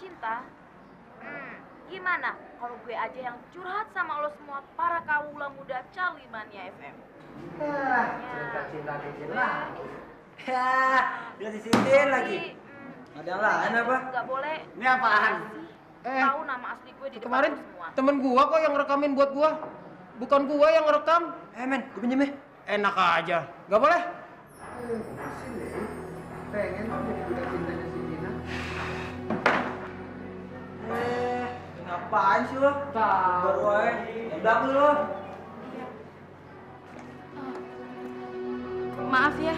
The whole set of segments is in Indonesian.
cinta? Gimana kalau gue aja yang curhat sama lo semua para kawula muda Calimania FM? Cerita cinta lagi. Udah disitin lagi. Ada yang lain apa? Gak boleh. Ini apaan? Tahu nama asli gue di depan Kemarin lo semua. temen gua kok yang rekamin buat gua. Bukan gua yang ngerekam. Men, gue pinjem ya. Enak aja. Gak boleh? Sini, pengen tuh jadi budak cintanya si Gina. Ngapain sih lo? Tahu. Baru aja. Udah aku lo. Maaf ya.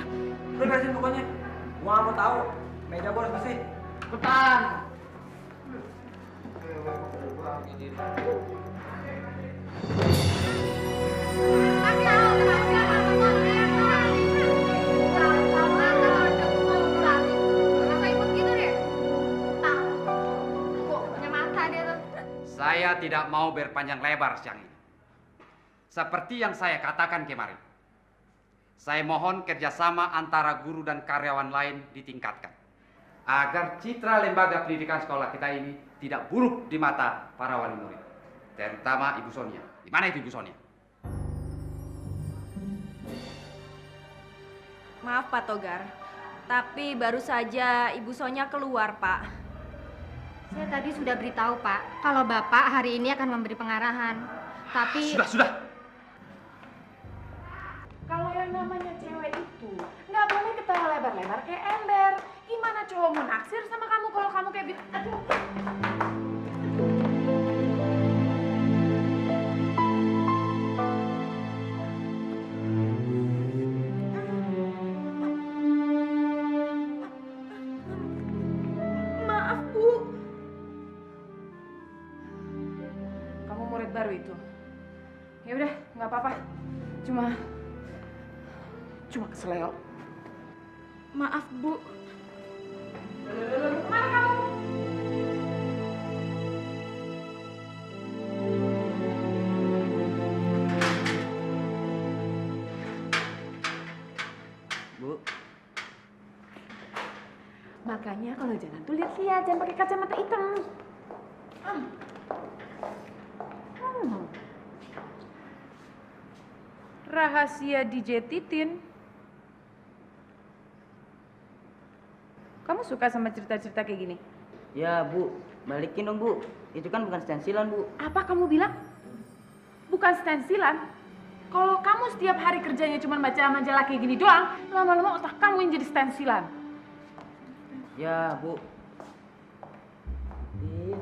Udah beresin pokoknya. Gua nggak mau tahu. Meja gua harus bersih. Cepetan. Saya tidak mau berpanjang lebar siang ini. Seperti yang saya katakan kemarin. Saya mohon kerjasama antara guru dan karyawan lain ditingkatkan. Agar citra lembaga pendidikan sekolah kita ini tidak buruk di mata para wali murid. Terutama Ibu Sonia. Di mana itu Ibu Sonia? Maaf Pak Togar, tapi baru saja Ibu Sonia keluar, Pak. Saya tadi sudah beritahu, Pak, kalau Bapak hari ini akan memberi pengarahan. Tapi... Sudah. Kalau yang namanya cewek itu nggak boleh ketawa lebar-lebar kayak ember. Gimana cowok mau naksir sama kamu kalau kamu kayak gitu? Aduh. Maaf, Bu. Kamu murid baru itu. Ya udah, nggak apa-apa. Cuma keseleo. Maaf, Bu. Kemana kamu? Bu. Makanya kalau jalan tuh lihat-lihat, jangan pakai kacamata hitam. Rahasia DJ Titin. Kamu suka sama cerita-cerita kayak gini? Ya, Bu. Balikin dong, Bu. Itu kan bukan stensilan, Bu. Apa kamu bilang? Bukan stensilan. Kalau kamu setiap hari kerjanya cuma baca majalah kayak gini doang, lama-lama otak kamu yang jadi stensilan. Ya, Bu. Kamu.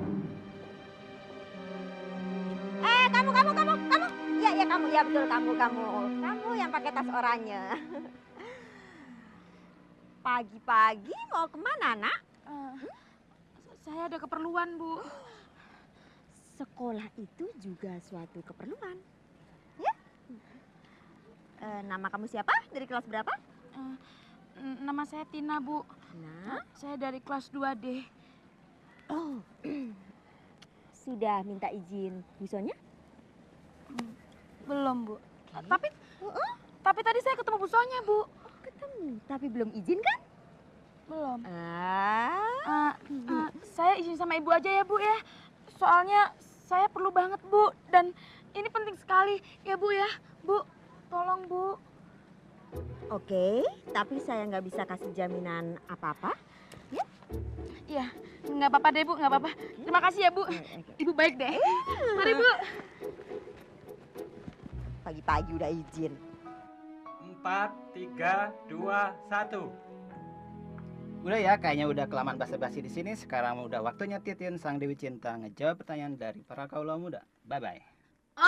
Ya kamu, ya betul kamu. Kamu yang pakai tas oranye. Pagi-pagi mau kemana, Nak? Saya ada keperluan, Bu. Sekolah itu juga suatu keperluan. Ya? Nama kamu siapa? Dari kelas berapa? Nama saya Tina, Bu. Nah, Saya dari kelas 2D. oh, sudah minta izin Bu Sonia? Belum, Bu. Tapi tadi saya ketemu Bu Sonya, Bu. Ketemu, tapi belum izin kan? Belum. Ah, Saya izin sama Ibu aja ya, Bu ya. Soalnya saya perlu banget, Bu. Dan ini penting sekali. Ya, Bu ya. Bu, tolong, Bu. oke, tapi saya nggak bisa kasih jaminan apa-apa. Iya, nggak apa-apa deh, Bu. Nggak apa-apa. Terima kasih ya, Bu. Ibu baik deh. Mari, Bu. Pagi-pagi udah izin. 4, 3, 2, 1. Udah ya, kayaknya udah kelamaan basa-basi di sini. Sekarang udah waktunya Titin Sang Dewi Cinta ngejawab pertanyaan dari para kaula muda. Bye-bye.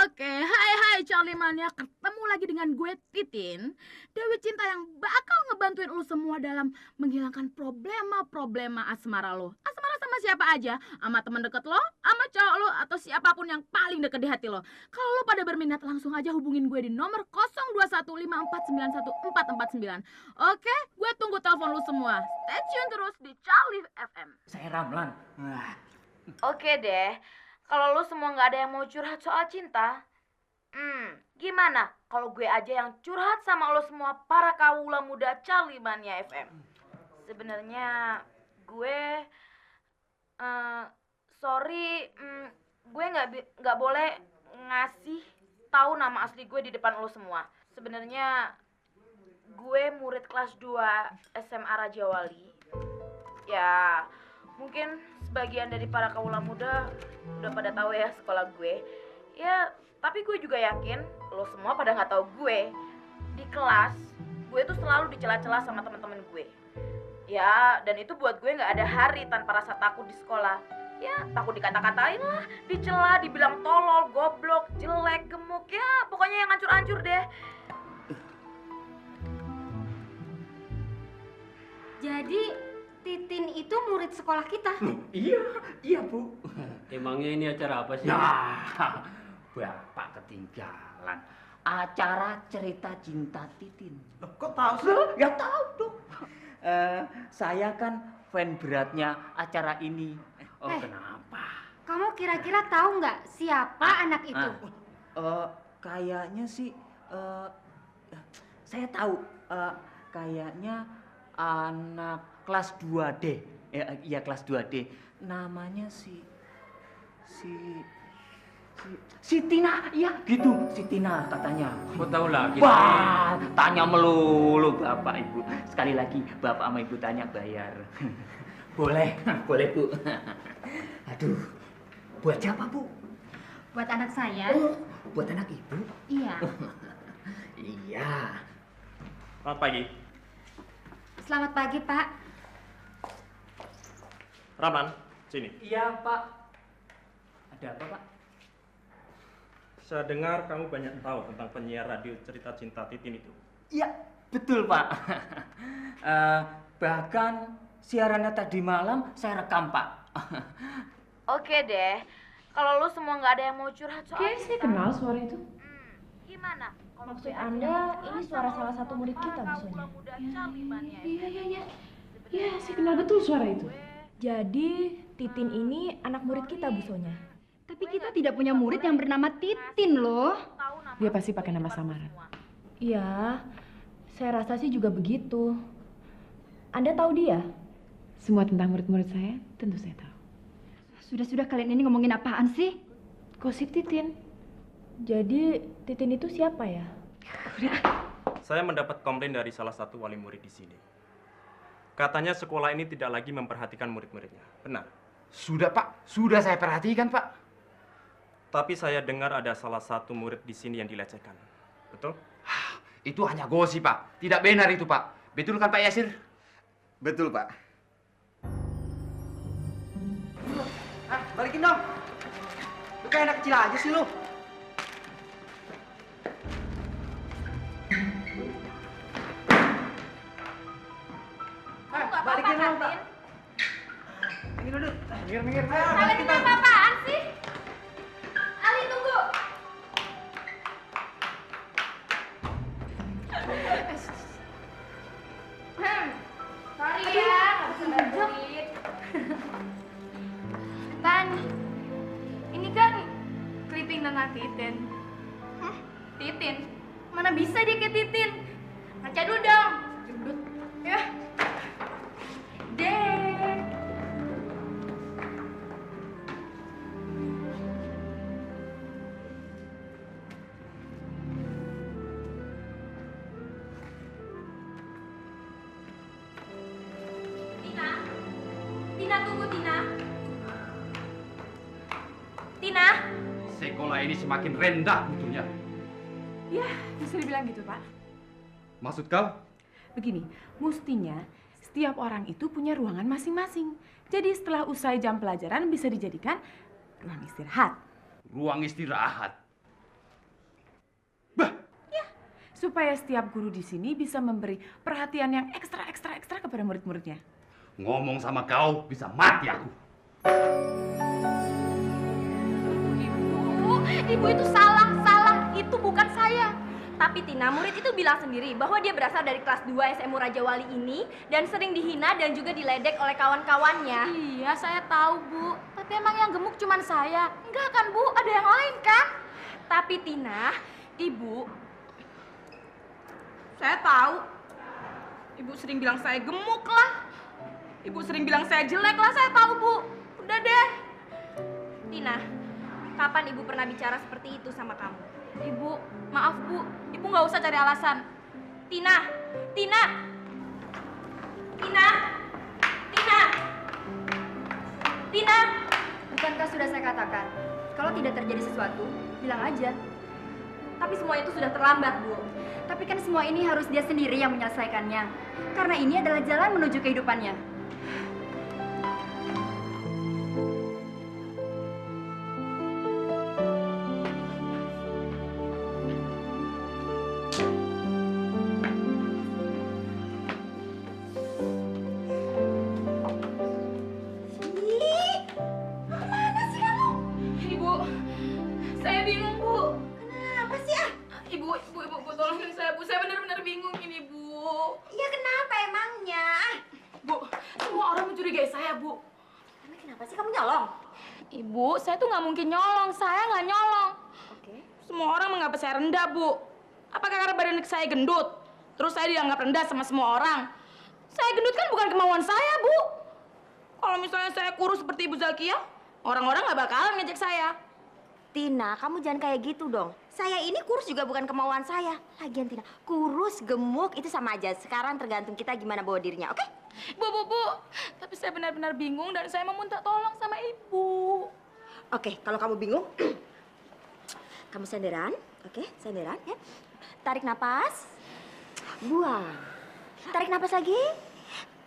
Oke, hai Charlie Mania, ketemu lagi dengan gue Titin, Dewi Cinta yang bakal ngebantuin lu semua dalam menghilangkan problema asmara lo. Asmara sama siapa aja, sama teman deket lo, sama cowok lo, atau siapapun yang paling deket di hati lo. Kalau lo pada berminat langsung aja hubungin gue di nomor 0215491449. Oke, gue tunggu telepon lu semua. Stay tune terus di Charlie FM. Saya Ramlan. Oke deh. Kalau lu semua nggak ada yang mau curhat soal cinta, gimana kalau gue aja yang curhat sama lo semua para kawula muda Calimania FM? Sebenarnya gue Sorry, gue nggak boleh ngasih tahu nama asli gue di depan lo semua. Sebenarnya gue murid kelas 2 SMA Raja Wali. Ya, mungkin sebagian dari para kaula muda udah pada tahu ya sekolah gue. Ya, tapi gue juga yakin lo semua pada nggak tahu gue. Di kelas, gue tuh selalu dicela-cela sama teman-teman gue. Ya, dan itu buat gue nggak ada hari tanpa rasa takut di sekolah. Ya, takut dikata-katain lah, dicela, dibilang tolol, goblok, jelek, gemuk, ya pokoknya yang hancur-hancur deh. Jadi Titin itu murid sekolah kita? Iya Bu. Emangnya ini acara apa sih? Nah, Bapak ketinggalan. Acara cerita cinta Titin. Loh, kok tahu sih? Ya tahu dong. Saya kan fan beratnya acara ini. Oh, kenapa? Kamu kira-kira tahu nggak siapa anak itu? Kayaknya sih, saya tahu. Kayaknya anak kelas 2D. Iya kelas 2D. Namanya si Tina, iya gitu, si Tina katanya. Kok tahu lagi? Wah, tanya melulu Bapak Ibu. Sekali lagi Bapak sama Ibu tanya bayar. Boleh, boleh Bu. Aduh, buat siapa Bu? Buat anak saya. Oh, buat anak Ibu? Iya. Iya. Selamat pagi. Selamat pagi, Pak. Rahman, sini. Iya Pak. Ada apa Pak? Saya dengar kamu banyak tahu tentang penyiar radio cerita cinta Titin itu. Iya, betul Pak. Bahkan siarannya tadi malam saya rekam Pak. Oke deh, kalau lu semua nggak ada yang mau curhat soal Kayaknya saya kenal suara itu. Gimana? Maksud Anda ini suara salah satu murid kita, Bu Sonia? Iya. Ya, saya kenal betul suara itu. Jadi Titin ini anak murid kita, Bu Sonia. Tapi kita tidak punya murid yang bernama Titin loh. Dia pasti pakai nama samaran. Iya, saya rasa sih juga begitu. Anda tahu dia? Semua tentang murid-murid saya, tentu saya tahu. Sudah kalian ini ngomongin apaan sih? Gosip Titin. Jadi Titin itu siapa ya? Saya mendapat komplain dari salah satu wali murid di sini. Katanya sekolah ini tidak lagi memperhatikan murid-muridnya. Benar? Sudah Pak, sudah saya perhatikan Pak. Tapi saya dengar ada salah satu murid di sini yang dilecehkan. Betul? Itu hanya gosip Pak, tidak benar itu Pak. Betul kan Pak Yasir? Betul Pak. Balikin dong. Lu kayak anak kecil aja sih lu. Balikin dong, Pak. Minggir dulu. Minggir. Kalian ini apa-apaan sih? Ali, tunggu. Sorry ya, nggak bisa bantuin. Tan, ini kan clipping tentang Titin. Titin? Mana bisa dia kayak Titin? Baca dulu dong. Judut. Ya. Dek. Tina, tunggu Tina. Tina. Sekolah ini semakin rendah mutunya. Ya, bisa dibilang gitu, Pak. Maksud kau? Begini, mestinya setiap orang itu punya ruangan masing-masing. Jadi setelah usai jam pelajaran bisa dijadikan ruang istirahat. Ruang istirahat? Supaya setiap guru di sini bisa memberi perhatian yang ekstra kepada murid-muridnya. Ngomong sama kau bisa mati aku. Ibu itu salah. Itu bukan saya. Tapi Tina, murid itu bilang sendiri bahwa dia berasal dari kelas 2 SMU Raja Wali ini dan sering dihina dan juga diledek oleh kawan-kawannya. Iya, saya tahu, Bu. Tapi emang yang gemuk cuman saya. Enggak kan, Bu? Ada yang lain kan? Tapi Tina, Ibu, saya tahu. Ibu sering bilang saya gemuk lah. Ibu sering bilang saya jelek lah, saya tahu, Bu. Udah deh. Tina, kapan Ibu pernah bicara seperti itu sama kamu? Ibu, maaf Bu. Ibu nggak usah cari alasan. Tina, Tina, Tina, Tina, Tina. Bukankah sudah saya katakan, kalau tidak terjadi sesuatu, bilang aja. Tapi semua itu sudah terlambat, Bu. Tapi kan semua ini harus dia sendiri yang menyelesaikannya. Karena ini adalah jalan menuju kehidupannya. Ibu, saya tuh nggak mungkin nyolong. Saya nggak nyolong. Oke. Semua orang menganggap saya rendah, Bu. Apakah karena badan saya gendut? Terus saya dianggap rendah sama semua orang? Saya gendut kan bukan kemauan saya, Bu. Kalau misalnya saya kurus seperti Ibu Zalkia, orang-orang nggak bakalan ngejek saya. Tina, kamu jangan kayak gitu dong. Saya ini kurus juga bukan kemauan saya. Lagian Tina, kurus, gemuk itu sama aja. Sekarang tergantung kita gimana bawa dirinya, oke? Bu. Tapi saya benar-benar bingung dan saya meminta tolong sama Ibu. Oke, kalau kamu bingung, kamu senderan, oke? Senderan, ya. Tarik napas, buang. Tarik napas lagi,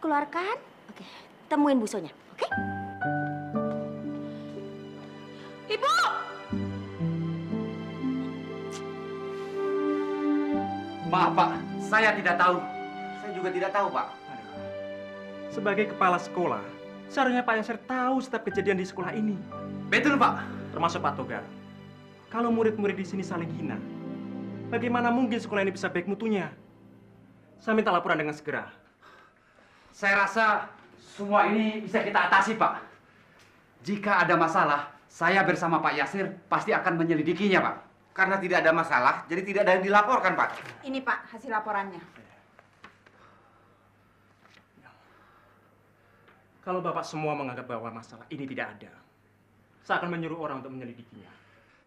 keluarkan. Oke, temuin busonya, oke? Ibu! Maaf Pak, saya tidak tahu. Saya juga tidak tahu Pak. Sebagai kepala sekolah, seharusnya Pak Yasir tahu setiap kejadian di sekolah ini. Betul Pak. Termasuk Pak Togar. Kalau murid-murid di sini saling hina, bagaimana mungkin sekolah ini bisa baik mutunya? Saya minta laporan dengan segera. Saya rasa semua ini bisa kita atasi Pak. Jika ada masalah, saya bersama Pak Yasir pasti akan menyelidikinya Pak. Karena tidak ada masalah, jadi tidak ada yang dilaporkan, Pak. Ini Pak, hasil laporannya. Kalau Bapak semua menganggap bahwa masalah ini tidak ada, saya akan menyuruh orang untuk menyelidikinya.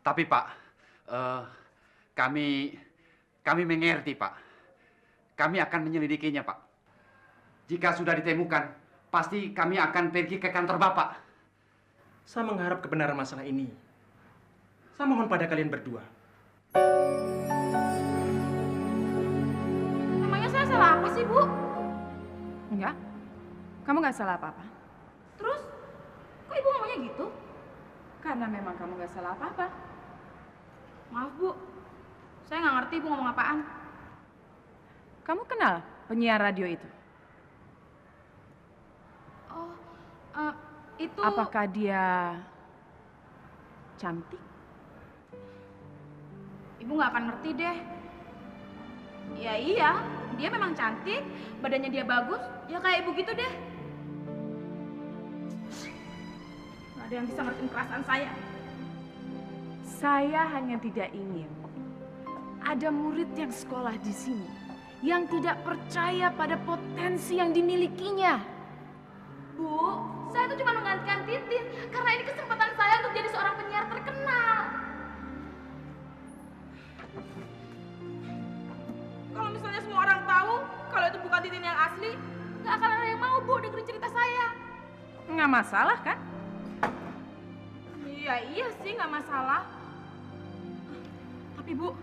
Tapi Pak, kami mengerti Pak. Kami akan menyelidikinya Pak. Jika sudah ditemukan, pasti kami akan pergi ke kantor Bapak. Saya mengharap kebenaran masalah ini. Saya mohon pada kalian berdua. Emangnya saya salah apa sih, Bu? Enggak. Kamu nggak salah apa-apa. Terus, kok Ibu ngomongnya gitu? Karena memang kamu nggak salah apa-apa. Maaf, Bu. Saya nggak ngerti Ibu ngomong apaan. Kamu kenal penyiar radio itu? Oh, itu... Apakah dia cantik? Ibu nggak akan ngerti deh. Ya iya, dia memang cantik, badannya dia bagus, ya kayak Ibu gitu deh. Nggak ada yang bisa ngertiin perasaan saya. Saya hanya tidak ingin ada murid yang sekolah di sini yang tidak percaya pada potensi yang dimilikinya. Bu, saya tuh cuma menggantikan Titin karena ini kesempatan saya untuk jadi seorang penyiar terkenal. Kalau misalnya semua orang tahu kalau itu bukan Titin yang asli, nggak akan ada yang mau Bu dengerin cerita saya. Nggak masalah kan? Iya sih nggak masalah. Tapi Bu,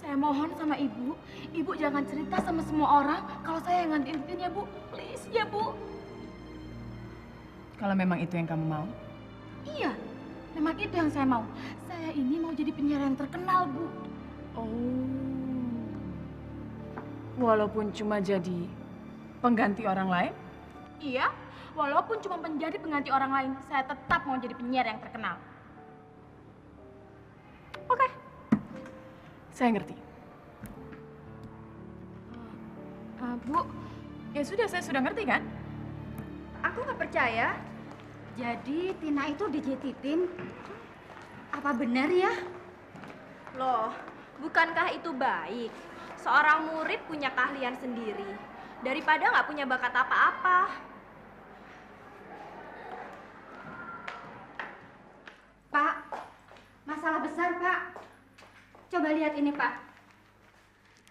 saya mohon sama Ibu jangan cerita sama semua orang kalau saya yang gantiin Titin ya Bu. Please ya Bu. Kalau memang itu yang kamu mau? Iya, memang itu yang saya mau. Saya ini mau jadi penyiar yang terkenal, Bu. Oh. Walaupun cuma jadi pengganti orang lain? Iya, walaupun cuma menjadi pengganti orang lain, saya tetap mau jadi penyiar yang terkenal. Oke. Saya ngerti. Bu, ya sudah, saya sudah ngerti kan? Aku nggak percaya. Jadi Tina itu DJ Titin. Apa benar ya? Loh, bukankah itu baik? Seorang murid punya keahlian sendiri daripada nggak punya bakat apa-apa. Coba lihat ini, Pak.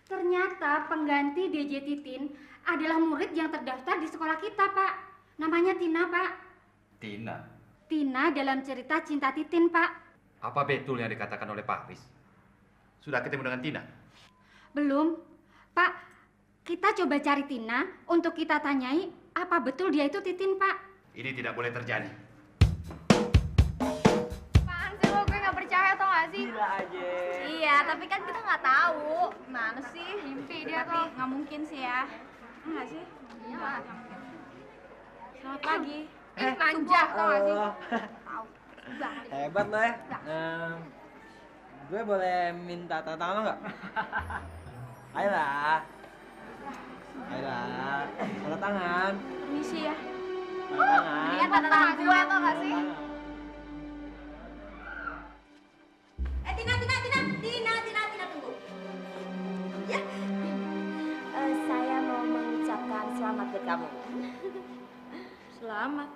Ternyata pengganti DJ Titin adalah murid yang terdaftar di sekolah kita, Pak. Namanya Tina, Pak. Tina? Tina dalam cerita Cinta Titin, Pak. Apa betul yang dikatakan oleh Pak Haris? Sudah ketemu dengan Tina? Belum. Pak, kita coba cari Tina untuk kita tanyai apa betul dia itu Titin, Pak. Ini tidak boleh terjadi. Apaan sih lo? Gue nggak percaya tau gak sih? Gila aja. Iya, tapi kan kita nggak tahu. Gimana sih? Mimpi dia tuh. Nggak mungkin sih ya. Enggak sih? Iya lah. Selamat pagi. Manja tau gak sih? Tahu. Hebat lo ya. Gue boleh minta tanda tangan lo nggak? Ayolah. Ayolah. Tanda tangan. Permisi ya. Tanda tangan. Lihat tanda tangan gue tau gak sih? Tina, tunggu. Ya. Saya mau mengucapkan selamat buat kamu. Selamat.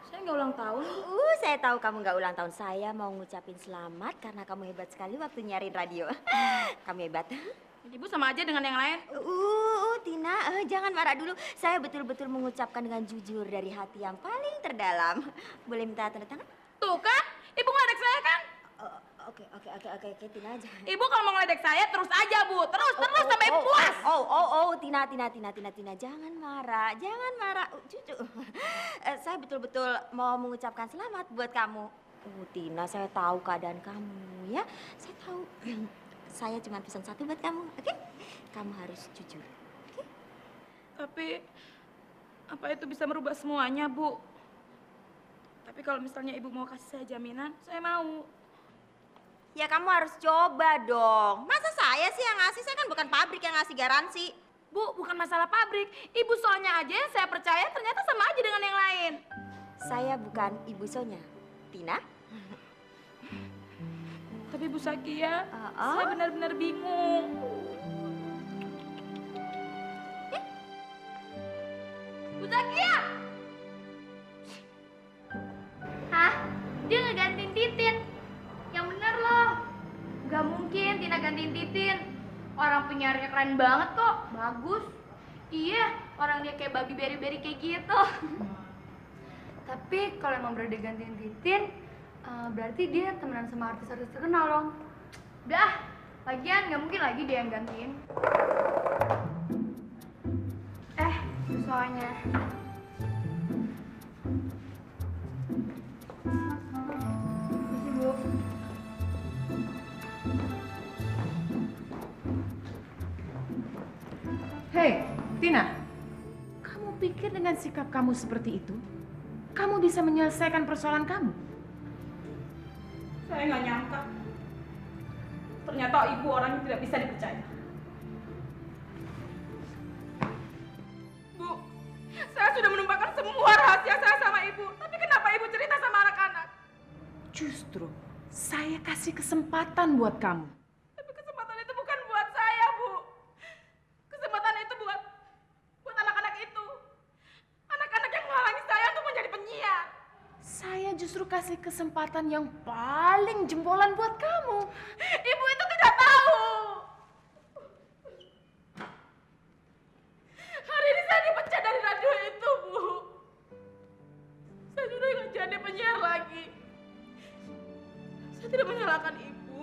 Saya nggak ulang tahun. Saya tahu kamu nggak ulang tahun. Saya mau ngucapin selamat karena kamu hebat sekali waktu nyariin radio. Kamu hebat. Ibu sama aja dengan yang lain. Tina, jangan marah dulu. Saya betul-betul mengucapkan dengan jujur dari hati yang paling terdalam. Boleh minta tanda tangan? Tuh kan, ibu ngeledek saya kan? Oke, Tina aja. Ibu kalau mau ngeledek saya terus aja, Bu. Terus sampai ibu puas. Tina, jangan marah. Cucu. Saya betul-betul mau mengucapkan selamat buat kamu. Tina, saya tahu keadaan kamu ya. Saya tahu. Saya cuma pesan satu buat kamu, oke? Kamu harus jujur, oke? Tapi apa itu bisa merubah semuanya, Bu? Tapi kalau misalnya ibu mau kasih saya jaminan, saya mau. Ya kamu harus coba dong. Masa saya sih yang ngasih? Saya kan bukan pabrik yang ngasih garansi. Bu, bukan masalah pabrik. Ibu Sonya aja yang saya percaya ternyata sama aja dengan yang lain. Saya bukan Ibu Sonya. Tina? Tapi Bu Sakia, saya benar-benar bingung. Bu Sakia! Hah? Dia ngegantiin Titin. Yang bener loh. Gak mungkin Tina gantiin Titin. Orang penyiarnya keren banget kok. Bagus. Iya, orang dia kayak babi beri-beri kayak gitu. Tapi kalau emang bener dia gantiin Titin, berarti dia temenan sama artis-artis terkenal dong. Udah, lagian gak mungkin lagi dia yang gantiin. Soalnya Hei, Tina. Kamu pikir dengan sikap kamu seperti itu, kamu bisa menyelesaikan persoalan kamu? Saya nggak nyangka. Ternyata ibu orang yang tidak bisa dipercaya. Bu, saya sudah menumpahkan semua rahasia saya sama ibu. Tapi kenapa ibu cerita sama anak-anak? Justru, saya kasih kesempatan buat kamu. Tapi kesempatan itu bukan buat saya, Bu. Kesempatan itu buat anak-anak itu. Anak-anak yang menghalangi saya untuk menjadi penyiar. Saya justru kasih kesempatan yang paling jempolan buat kamu. Ibu itu tidak tahu. Hari ini saya dipecat dari radio itu, Bu. Saya sudah nggak jadi penyiar lagi. Saya tidak menyalahkan ibu.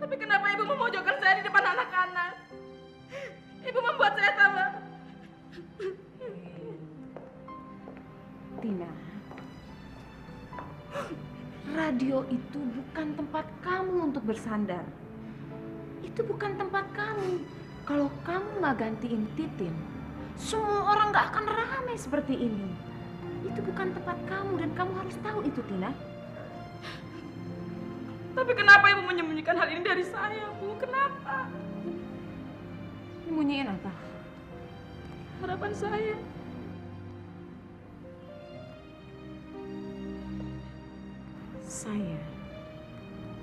Tapi kenapa ibu memojokkan saya di depan anak-anak? Ibu membuat saya tambah. Tina, radio itu bukan tempat kamu untuk bersandar. Itu bukan tempat kamu. Kalau kamu nggak gantiin Titin, semua orang nggak akan ramai seperti ini. Itu bukan tempat kamu dan kamu harus tahu itu, Tina. Tapi kenapa ibu menyembunyikan hal ini dari saya, Bu? Kenapa? Nyembunyiin apa? Harapan saya. Saya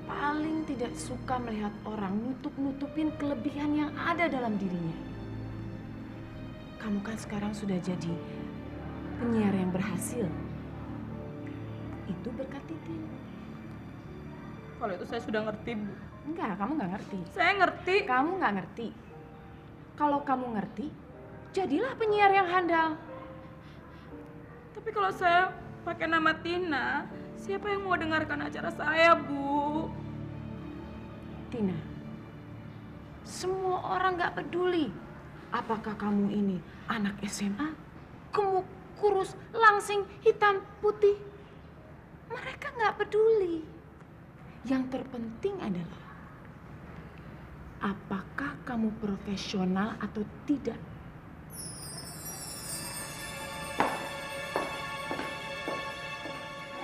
paling tidak suka melihat orang nutup-nutupin kelebihan yang ada dalam dirinya. Kamu kan sekarang sudah jadi penyiar yang berhasil. Itu berkat Titin. Kalau itu saya sudah ngerti, Bu. Enggak, kamu nggak ngerti. Saya ngerti. Kamu nggak ngerti. Kalau kamu ngerti, jadilah penyiar yang handal. Tapi kalau saya pakai nama Tina, siapa yang mau dengarkan acara saya, Bu? Tina, semua orang nggak peduli apakah kamu ini anak SMA, gemuk, kurus, langsing, hitam, putih. Mereka nggak peduli. Yang terpenting adalah apakah kamu profesional atau tidak.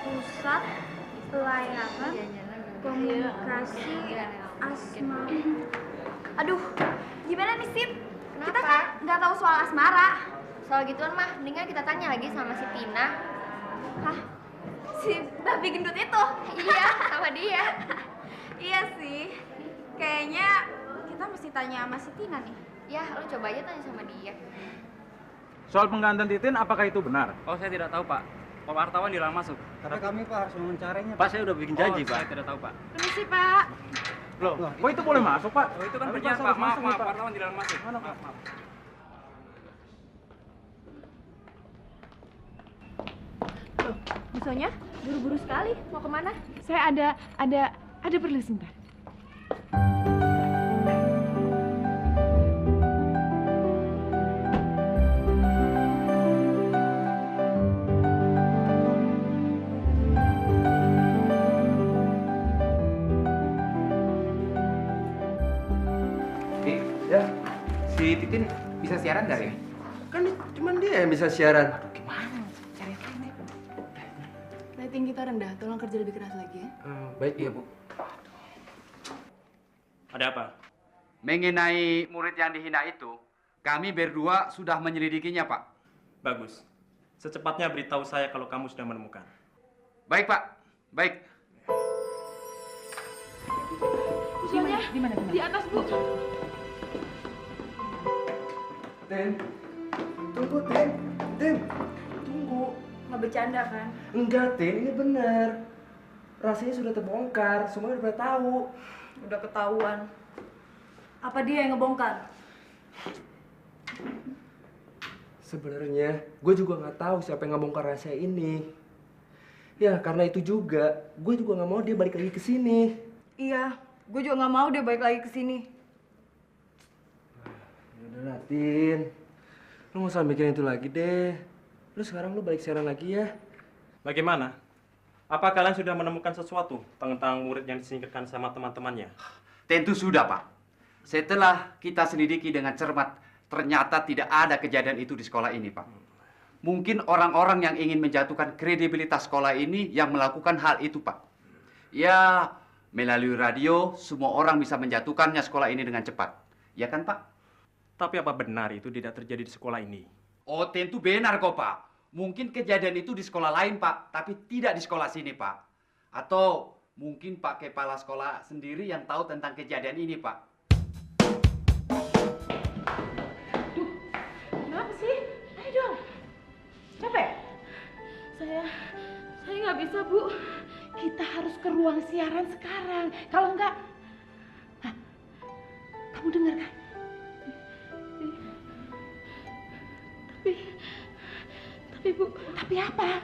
Pusat Pelayanan Komunikasi Asmara. Aduh, gimana nih Sip? Kita kan nggak tahu soal asmara. Soal gituan mah, mendingan kita tanya lagi sama si Tina. Hah? Si babi gendut itu? Iya, sama dia. Iya sih. Kayaknya kita mesti tanya sama si Tina nih. Ya, lu coba aja tanya sama dia. Soal penggantian Titin, apakah itu benar? Oh, saya tidak tahu, Pak. Pak wartawan dilarang masuk. Tapi kami Pak harus mewawancarinya. Pak, saya udah bikin janji, Oh, Pak. saya tidak tahu, Pak. Permisi, Pak. Loh, kok itu boleh masuk, Pak? Oh, itu kan Tapi penyiar, pas Pak. harus Maaf, masuk nih, maaf, Pak. wartawan dilarang masuk. Mana, Pak? Maaf, maaf. Bu Sonya, buru-buru sekali. Mau kemana? Saya ada perlu sebentar. Ya, si Titin bisa siaran dari? Kan cuman dia yang bisa siaran. Aduh, gimana? Cari yang lain deh. Rating kita rendah, tolong kerja lebih keras lagi ya. Baik ya, Bu. Ada apa? Mengenai murid yang dihina itu, kami berdua sudah menyelidikinya, Pak. Bagus. Secepatnya beritahu saya kalau kamu sudah menemukan. Baik, Pak. Baik. Bu Sonya, di atas, Bu. Ten, tunggu Ten, tunggu. Nggak bercanda kan? Enggak Ten, ini benar. Rasanya sudah terbongkar, semuanya udah tahu. Udah ketahuan. Apa dia yang ngebongkar? Sebenarnya, gue juga nggak tahu siapa yang ngebongkar rahasia ini. Ya, karena itu juga, gue juga nggak mau dia balik lagi ke sini. Iya, gue juga nggak mau dia balik lagi ke sini. Udah Tin, lu nggak usah mikirin itu lagi deh. Lu sekarang lu balik siaran lagi ya. Bagaimana? Apa kalian sudah menemukan sesuatu tentang murid yang disingkirkan sama teman-temannya? Tentu sudah, Pak. Setelah kita selidiki dengan cermat, ternyata tidak ada kejadian itu di sekolah ini, Pak. Mungkin orang-orang yang ingin menjatuhkan kredibilitas sekolah ini yang melakukan hal itu, Pak. Ya, melalui radio, semua orang bisa menjatuhkannya sekolah ini dengan cepat. Ya kan, Pak? Tapi apa benar itu tidak terjadi di sekolah ini? Oh, tentu benar kok, Pak. Mungkin kejadian itu di sekolah lain, Pak. Tapi tidak di sekolah sini, Pak. Atau mungkin Pak Kepala Sekolah sendiri yang tahu tentang kejadian ini, Pak. Kenapa sih? Ayo dong. Capek? Saya nggak bisa, Bu. Kita harus ke ruang siaran sekarang. Kalau enggak, Hah? Kamu dengar kan? Tapi Bu, tapi apa?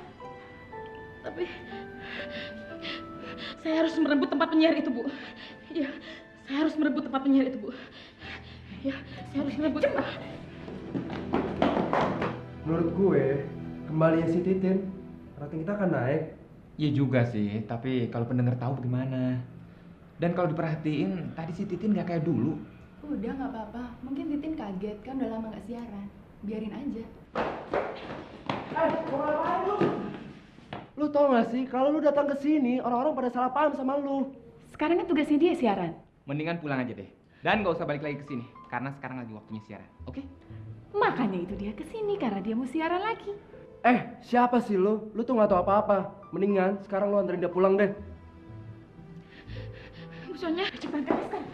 Tapi saya harus merebut tempat penyiar itu, Bu. Ya, saya harus merebut tempat penyiar itu, Bu. Ya, saya harus merebut. Menurut gue, kembalinya si Titin, rating kita akan naik. Iya juga sih, tapi kalau pendengar tahu gimana? Dan kalau diperhatiin, tadi si Titin nggak kayak dulu. Udah nggak apa-apa, mungkin Titin kaget kan udah lama nggak siaran. Biarin aja. Mau ngapain lu? Lu tau gak sih, kalau lu datang ke sini, orang-orang pada salah paham sama lu. Sekarang kan tugasnya dia siaran. Mendingan pulang aja deh. Dan nggak usah balik lagi ke sini, karena sekarang lagi waktunya siaran. Oke? Makanya itu dia kesini karena dia mau siaran lagi. Siapa sih lu? Lu tuh gak tau apa-apa. Mendingan sekarang lu anterin dia pulang deh. Bu Sonya, cepat kan?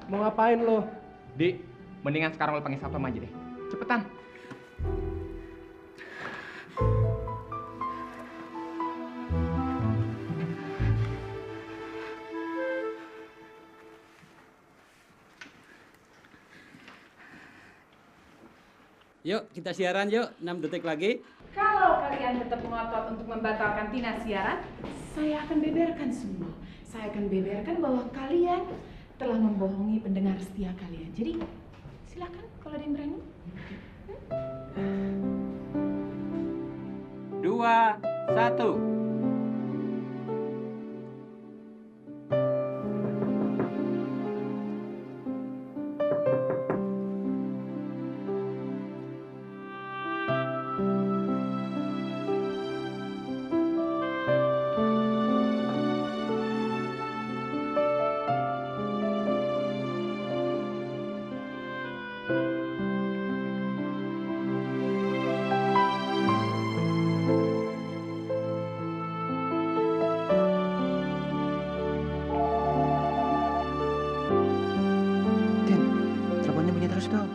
Mau ngapain lu? Di, mendingan sekarang lu panggil satpam aja deh. Cepetan. Yuk, kita siaran yuk, 6 detik lagi. Kalau kalian tetap ngotot untuk membatalkan Tina siaran, saya akan beberkan semua. Saya akan beberkan bahwa kalian telah membohongi pendengar setia kalian. Jadi, silakan kalau ada yang berani. 2, 1. Teleponnya bunyi terus dong.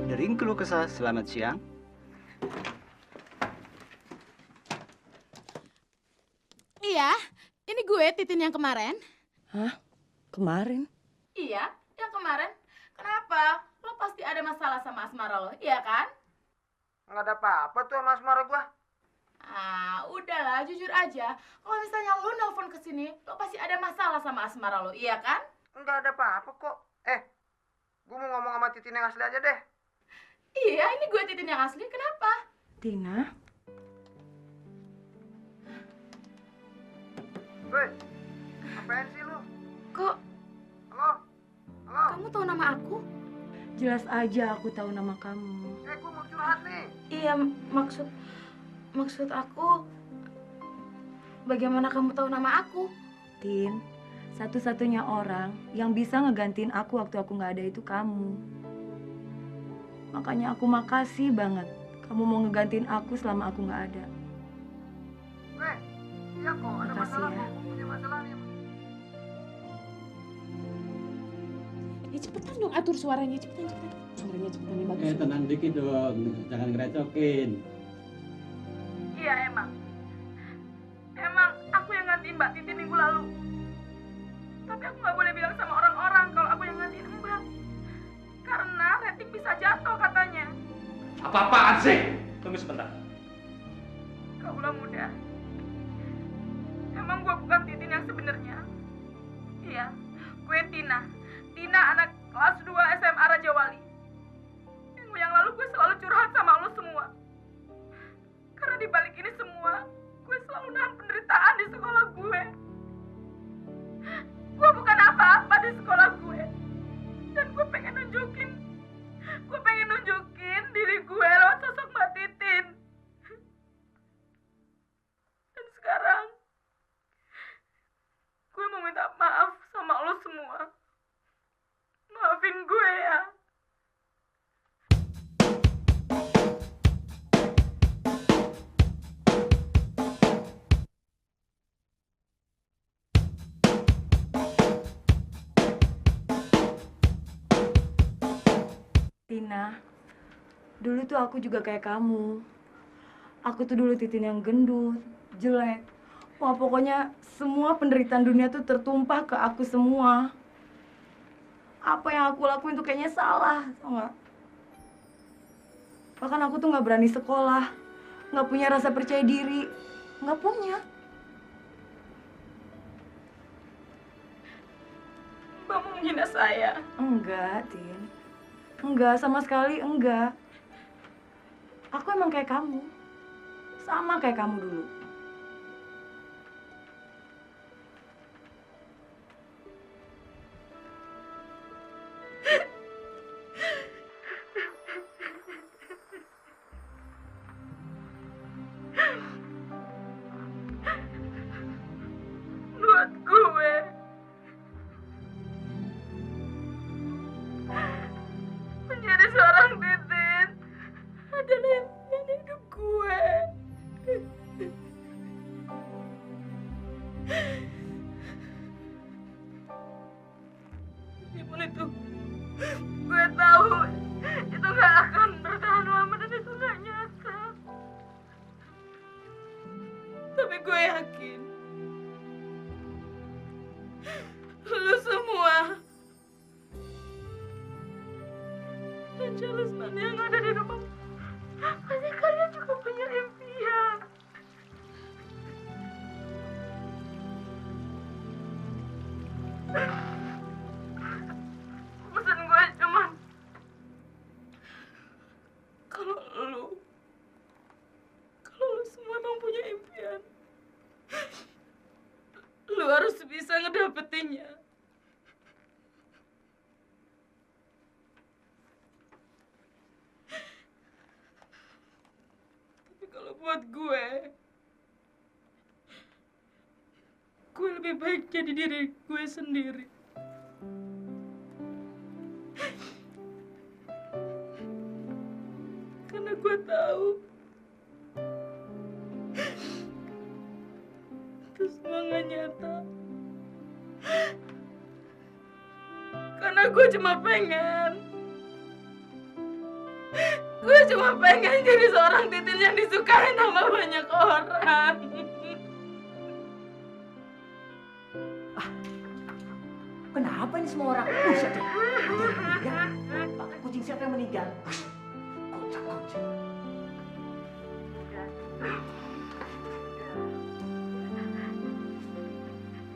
Dari Keluh Kesah, selamat siang. Iya, ini gue Titin yang kemarin. Hah? Kemarin? Iya, yang kemarin. Kenapa? Lo pasti ada masalah sama asmara lo, iya kan? Nggak ada apa-apa tuh sama asmara gua. Ah, udahlah, jujur aja. Kalau misalnya lo nelpon ke sini, lo pasti ada masalah sama asmara lo, iya kan? Nggak ada apa-apa kok. Gua mau ngomong sama Titin yang asli aja deh. Iya, ini gue Titin yang asli. Kenapa? Tina? Woi, apaan sih lu? Kok? Halo? Halo? Kamu tahu nama aku? Jelas aja aku tahu nama kamu. Gua mau curhat nih. Iya, maksud aku, bagaimana kamu tahu nama aku? Tin, satu-satunya orang yang bisa ngegantiin aku waktu aku nggak ada itu kamu. Makanya aku makasih banget kamu mau ngegantiin aku selama aku nggak ada. Iya kok, ada Makasih masalah ya. kok. Gua punya masalah nih. Ya cepetan dong atur suaranya, cepetan. Suaranya cepetan yang bagus. Tenang dikit dong, jangan ngerecokin. Iya, emang aku yang gantiin Mbak Titin minggu lalu. Tapi aku nggak boleh bilang sama orang-orang kalau aku yang gantiin Mbak. Karena rating bisa jatuh katanya. Apa-apaan sih? Tunggu sebentar. Kaulah muda. Emang gue bukan Titin yang sebenarnya. Iya, gue Tina. Tina anak kelas 2 SMA Raja Wali. Minggu yang lalu gue selalu curhat sama lo semua. Karena di balik ini semua, gue selalu nahan penderitaan di sekolah gue. Gue bukan apa-apa di sekolah gue. Dan gue pengen nunjukin diri gue lewat sosok Mbak Titin. Dan sekarang, gue mau minta maaf sama lo semua. Maafin gue ya. Tina, dulu tuh aku juga kayak kamu. Aku tuh dulu Titin yang gendut, jelek. Wah, pokoknya semua penderitaan dunia tuh tertumpah ke aku semua. Apa yang aku lakuin tuh kayaknya salah, tau nggak? Bahkan aku tuh nggak berani sekolah, nggak punya rasa percaya diri, nggak punya. Mbak mau menghina saya. Enggak, Tin. Enggak, sama sekali enggak. Aku emang kayak kamu. Sama kayak kamu dulu. Buat gue, menjadi seorang Titin adalah impian hidup gue. Meskipun itu, gue tahu itu gak akan bertahan lama dan itu gak nyata. Tapi gue yakin lebih baik jadi diri gue sendiri. Karena gue tahu itu semua gak nyata. Karena gue cuma pengen jadi seorang Titin yang disukai sama banyak orang. Kenapa ini semua orang? Buset deh. Ada yang meninggal. Kucing siapa yang meninggal? Kocak.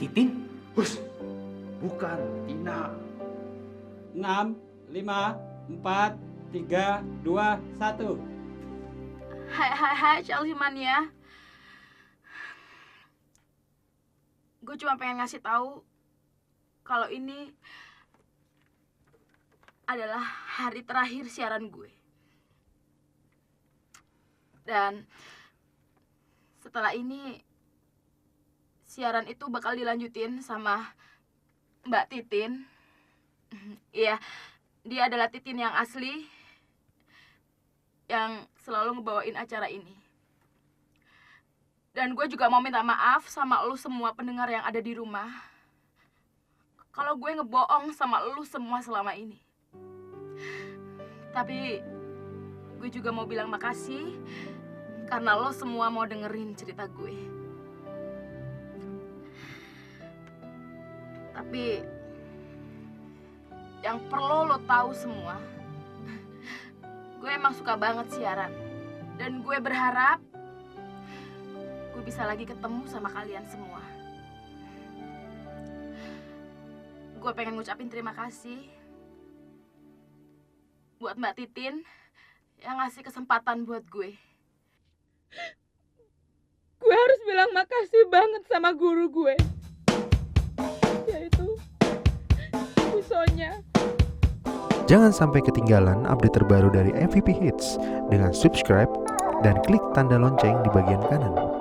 Titin? Hus, bukan Tina. 6, 5, 4, 3, 2, 1. Hai Chelsea Mania. Gue cuma pengen ngasih tahu kalau ini adalah hari terakhir siaran gue. Dan setelah ini siaran itu bakal dilanjutin sama Mbak Titin. Iya, dia adalah Titin yang asli yang selalu ngebawain acara ini. Dan gue juga mau minta maaf sama lu semua pendengar yang ada di rumah kalau gue ngebohong sama lu semua selama ini. Tapi gue juga mau bilang makasih karena lo semua mau dengerin cerita gue. Tapi yang perlu lo tahu semua, gue emang suka banget siaran. Dan gue berharap gue bisa lagi ketemu sama kalian semua. Gue pengen ngucapin terima kasih buat Mbak Titin yang ngasih kesempatan buat gue. Gue harus bilang makasih banget sama guru gue, yaitu Bu Sonya. Jangan sampai ketinggalan update terbaru dari MVP Hits dengan subscribe dan klik tanda lonceng di bagian kanan.